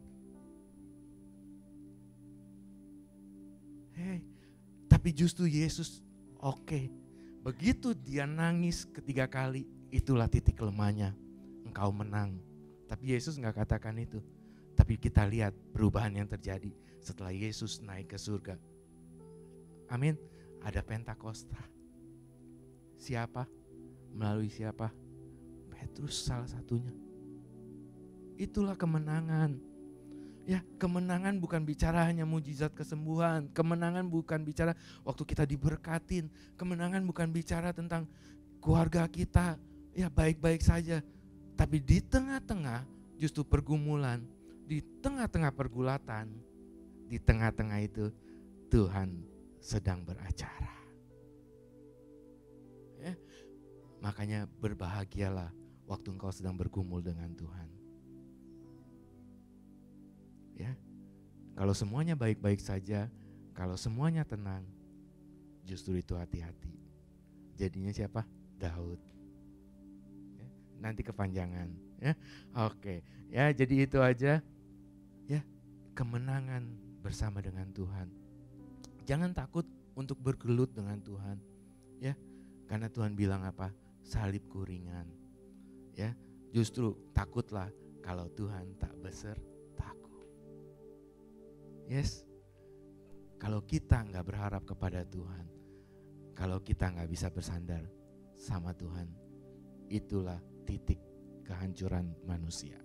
Tapi justru Yesus oke. Begitu dia nangis ketiga kali, itulah titik lemahnya. Engkau menang. Tapi Yesus gak katakan itu. Tapi kita lihat perubahan yang terjadi setelah Yesus naik ke surga. Amin. Ada Pentakosta. Siapa? Melalui siapa? Petrus salah satunya. Itulah kemenangan. Ya, kemenangan bukan bicara hanya mujizat kesembuhan. Kemenangan bukan bicara waktu kita diberkatin. Kemenangan bukan bicara tentang keluarga kita. Ya, baik-baik saja. Tapi di tengah-tengah justru pergumulan. Di tengah-tengah pergulatan. Di tengah-tengah itu Tuhan sedang beracara. Ya, makanya berbahagialah waktu engkau sedang bergumul dengan Tuhan. Ya, kalau semuanya baik-baik saja, kalau semuanya tenang, justru itu hati-hati. Jadinya siapa? Daud. Ya, nanti kepanjangan. Ya, oke. Ya, jadi itu aja. Ya, kemenangan bersama dengan Tuhan. Jangan takut untuk bergelut dengan Tuhan. Ya, karena Tuhan bilang apa? Salibku ringan. Ya, justru takutlah kalau Tuhan tak besertaku. Yes, kalau kita nggak berharap kepada Tuhan, kalau kita nggak bisa bersandar sama Tuhan, itulah titik kehancuran manusia.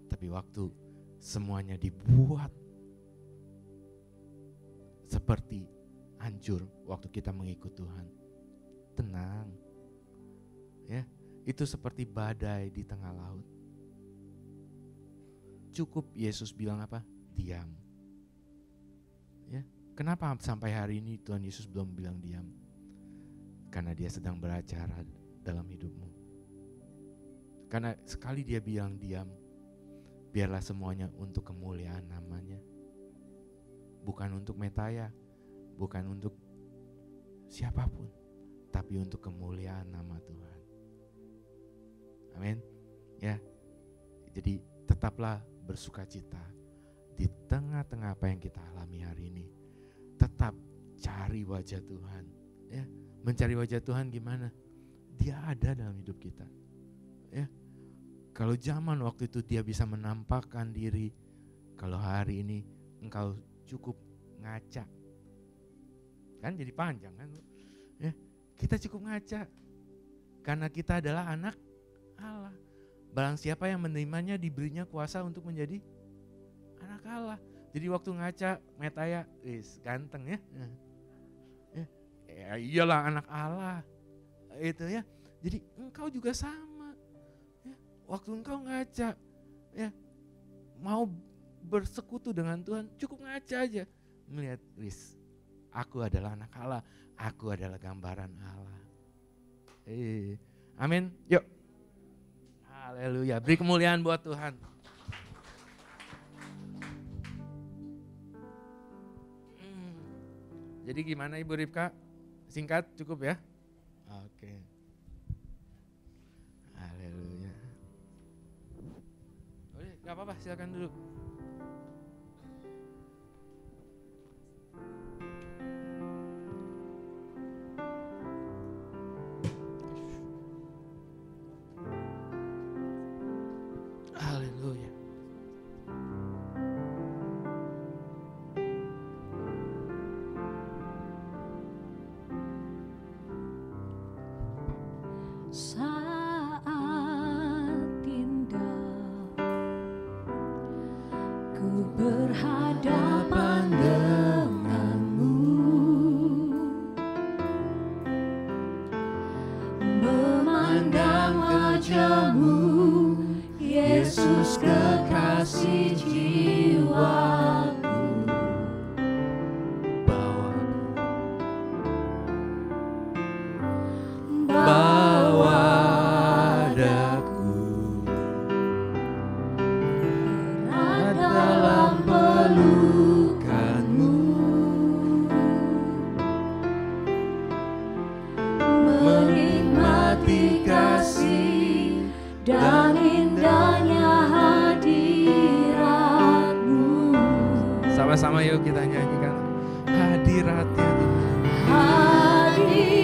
Tapi waktu semuanya dibuat seperti hancur waktu kita mengikut Tuhan, tenang. Ya, itu seperti badai di tengah laut. Cukup Yesus bilang apa? Diam. Ya, kenapa sampai hari ini Tuhan Yesus belum bilang diam? Karena dia sedang beracara dalam hidupmu. Karena sekali dia bilang diam, biarlah semuanya untuk kemuliaan namanya. Bukan untuk metaya, bukan untuk siapapun, tapi untuk kemuliaan nama Tuhan. Amin. Ya, jadi tetaplah bersukacita di tengah-tengah apa yang kita alami hari ini. Tetap cari wajah Tuhan. Ya, mencari wajah Tuhan gimana? Dia ada dalam hidup kita. Ya, kalau zaman waktu itu dia bisa menampakkan diri, kalau hari ini engkau cukup ngaca, kan jadi panjang kan? Ya, kita cukup ngaca karena kita adalah anak Allah. Barang siapa yang menerimanya diberinya kuasa untuk menjadi anak Allah. Jadi waktu ngaca metaya, ganteng ya. Ya iyalah anak Allah. Itu ya. Jadi engkau juga sama. Ya, waktu engkau ngaca, ya mau bersekutu dengan Tuhan, cukup ngaca aja. Melihat, aku adalah anak Allah, aku adalah gambaran Allah. Amin. Yuk. Haleluya, beri kemuliaan buat Tuhan. Jadi gimana Ibu Ripka? Singkat cukup ya? Oke. Haleluya. Oke, gak apa-apa, silakan duduk. Haleluya. saat indah ku berhadapan denganmu, memandang wajahmu, Yesus kekasih jiwaku. Bawa daku Erat dalam pelukanmu, menikmati kasih dan indahnya hadiratmu. Sama-sama yuk kita nyanyikan hadiratnya Hadiratmu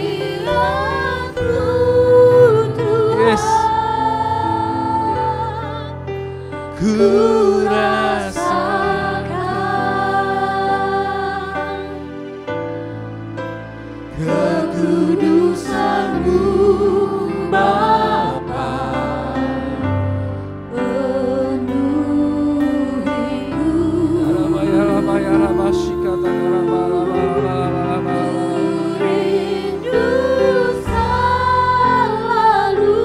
Tuhan, Yes. Ku rasakan kekudusan-Mu Bapa, rindu selalu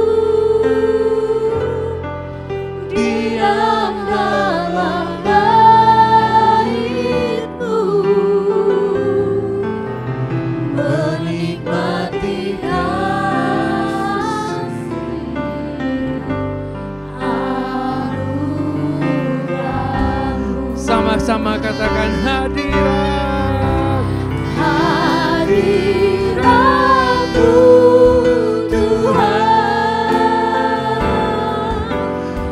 diam dalam bait-Mu, menikmati kasih anugerah-Mu. sama-sama katakan hadirat. Hadirat-Mu Tuhan,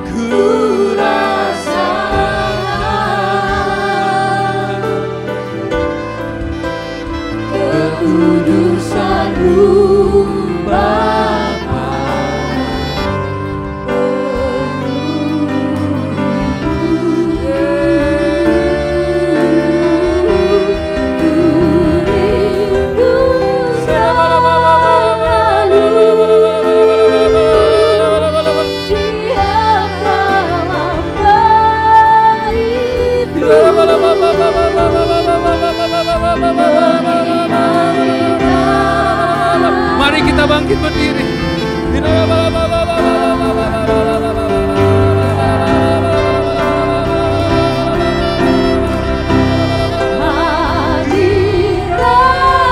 ku rasakan kekudusan-Mu Bapa, rindu selalu diam dalam bait-Mu. Mari kita bangkit berdiri.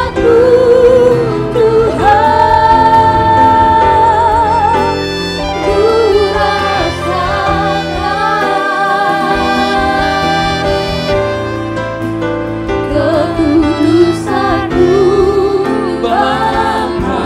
Hadirat-Mu Tuhan, ku rasakan kekudusan-Mu Bapa,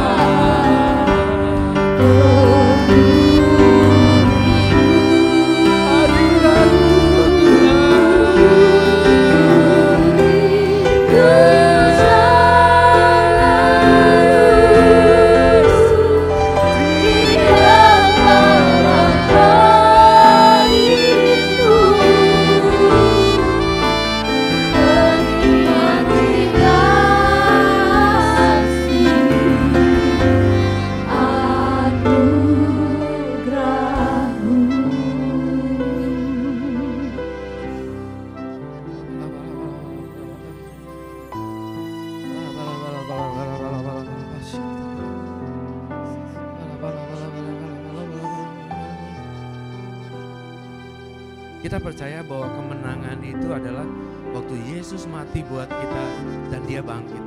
Kita percaya bahwa kemenangan itu adalah waktu Yesus mati buat kita dan dia bangkit.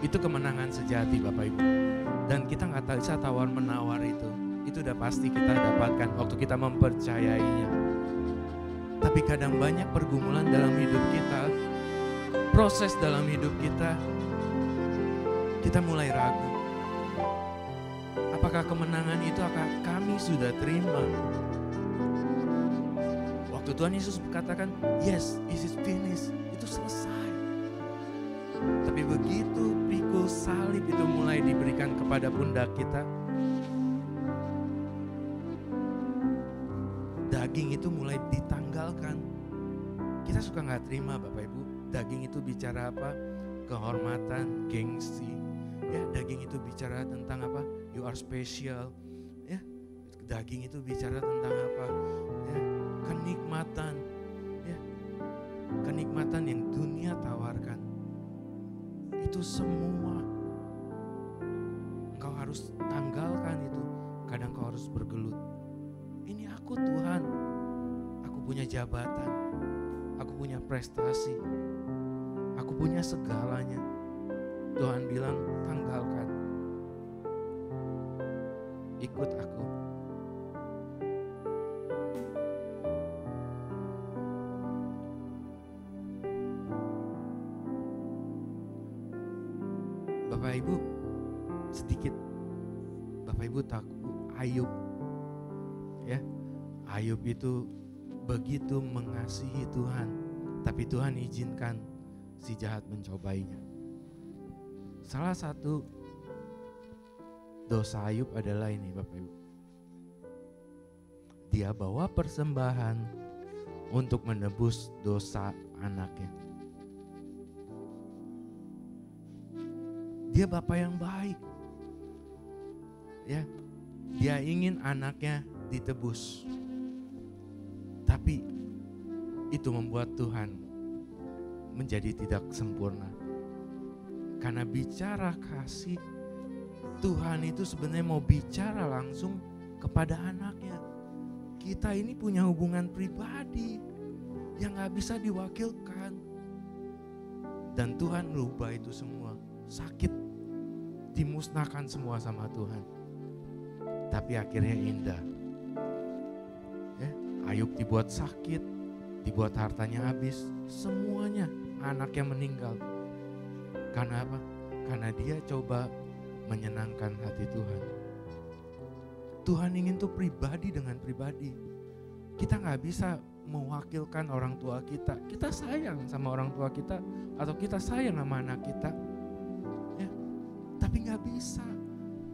Itu kemenangan sejati Bapak Ibu. Dan kita nggak bisa tawar-menawar itu. Itu udah pasti kita dapatkan waktu kita mempercayainya. Tapi kadang banyak pergumulan dalam hidup kita, proses dalam hidup kita mulai ragu. Apakah kemenangan itu akan kami sudah terima? Waktu Tuhan Yesus katakan, yes, it is finished, itu selesai. Tapi begitu pikul salib itu mulai diberikan kepada pundak kita, daging itu mulai ditanggalkan. Kita suka gak terima Bapak Ibu, daging itu bicara apa? Kehormatan, gengsi, Ya, daging itu bicara tentang apa? You are special. Ya, daging itu bicara tentang apa? Ya, kenikmatan. Ya, kenikmatan yang dunia tawarkan. Itu semua engkau harus tanggalkan itu. Kadang kau harus bergelut. Ini aku Tuhan. Aku punya jabatan. Aku punya prestasi. Aku punya segalanya. Tuhan bilang tanggalkan. Ikut aku. Bapak Ibu, sedikit Bapak Ibu tahu Ayub. Ya, Ayub itu begitu mengasihi Tuhan, tapi Tuhan izinkan si jahat mencobainya. Salah satu dosa Ayub adalah ini Bapak Ibu. Dia bawa persembahan untuk menebus dosa anaknya. Dia bapak yang baik. Ya, dia ingin anaknya ditebus. Tapi itu membuat Tuhan menjadi tidak sempurna. Karena bicara kasih, Tuhan itu sebenarnya mau bicara langsung kepada anaknya. Kita ini punya hubungan pribadi yang gak bisa diwakilkan. Dan Tuhan merubah itu semua. Sakit dimusnahkan semua sama Tuhan. Tapi akhirnya indah. Ya, Ayub dibuat sakit, dibuat hartanya habis, semuanya anaknya meninggal. Karena apa? Karena dia coba menyenangkan hati Tuhan. Tuhan ingin tuh pribadi dengan pribadi. Kita gak bisa mewakilkan orang tua kita. Kita sayang sama orang tua kita atau kita sayang sama anak kita. Ya, tapi gak bisa.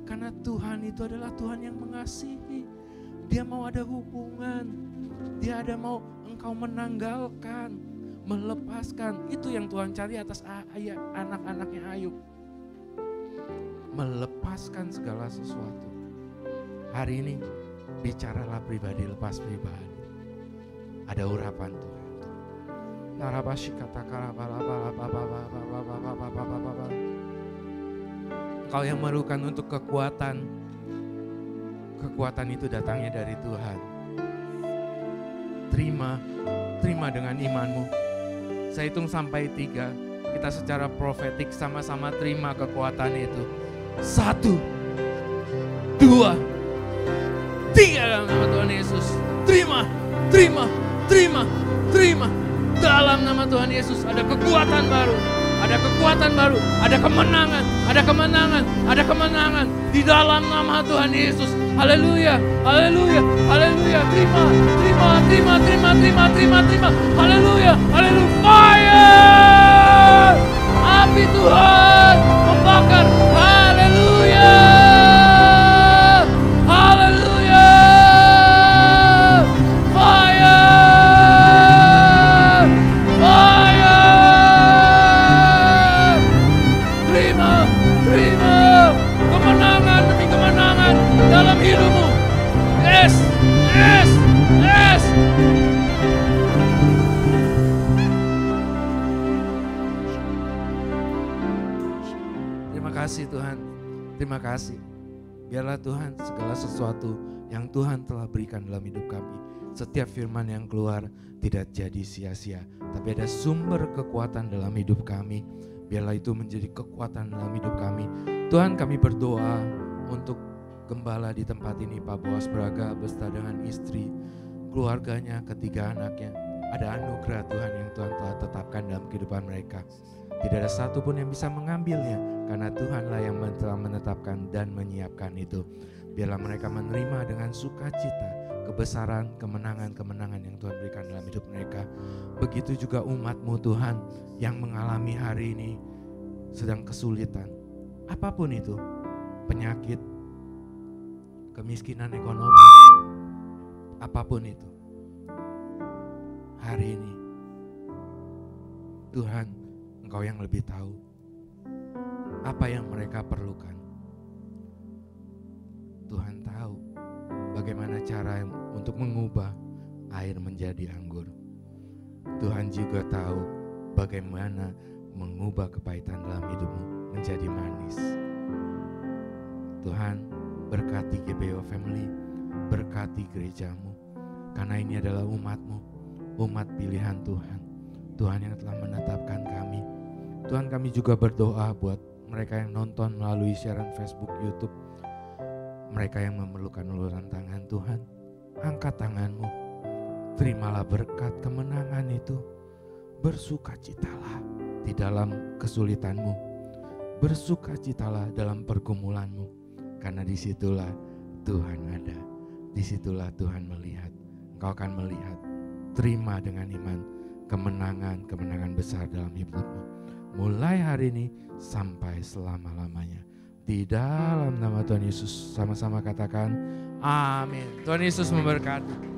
Karena Tuhan itu adalah Tuhan yang mengasihi. Dia mau ada hubungan. Dia ada mau engkau menanggalkan, melepaskan. Itu yang Tuhan cari atas anak-anaknya Ayub. Melepaskan segala sesuatu. Hari ini bicaralah pribadi, lepas pribadi. Ada urapan Tuhan. Engkau yang memerlukan untuk kekuatan. Kekuatan itu datangnya dari Tuhan. Terima dengan imanmu. Saya hitung sampai 3. Kita secara profetik sama-sama terima kekuatan itu. 1, 2, 3 dalam nama Tuhan Yesus. Terima. Dalam nama Tuhan Yesus ada kekuatan baru. Ada kekuatan baru, ada kemenangan di dalam nama Tuhan Yesus. Haleluya. Terima. Haleluya. Fire! Api Tuhan membakar. Haleluya. Dalam hidupmu. Yes. Terima kasih Tuhan. Terima kasih. Biarlah Tuhan segala sesuatu yang Tuhan telah berikan dalam hidup kami. Setiap firman yang keluar tidak jadi sia-sia. Tapi ada sumber kekuatan dalam hidup kami. Biarlah itu menjadi kekuatan dalam hidup kami. Tuhan, kami berdoa untuk gembala di tempat ini, Pak Boas Braga beserta dengan istri, keluarganya, 3 anaknya. Ada anugerah Tuhan yang Tuhan telah tetapkan dalam kehidupan mereka. Tidak ada satu pun yang bisa mengambilnya, karena Tuhanlah yang telah menetapkan dan menyiapkan itu. Biarlah mereka menerima dengan sukacita kebesaran, kemenangan yang Tuhan berikan dalam hidup mereka. Begitu juga umat-Mu Tuhan yang mengalami hari ini sedang kesulitan. Apapun itu, penyakit, kemiskinan ekonomi, apapun itu. Hari ini, Tuhan, Engkau yang lebih tahu. apa yang mereka perlukan. Tuhan tahu bagaimana cara untuk mengubah air menjadi anggur. Tuhan juga tahu bagaimana mengubah kepahitan dalam hidupmu menjadi manis. Tuhan, berkati GBO Family, berkati gerejamu, karena ini adalah umat-Mu, umat pilihan Tuhan. Tuhan yang telah menetapkan kami. Tuhan, kami juga berdoa buat mereka yang nonton melalui siaran Facebook, YouTube, mereka yang memerlukan uluran tangan. Tuhan, angkat tangan-Mu, terimalah berkat kemenangan itu. Bersukacitalah di dalam kesulitan-Mu, bersukacitalah dalam pergumulan-Mu, karena disitulah Tuhan ada, disitulah Tuhan melihat. Engkau akan melihat, terima dengan iman kemenangan besar dalam hidupmu, mulai hari ini sampai selama-lamanya. Di dalam nama Tuhan Yesus, sama-sama katakan amin. Tuhan Yesus memberkati.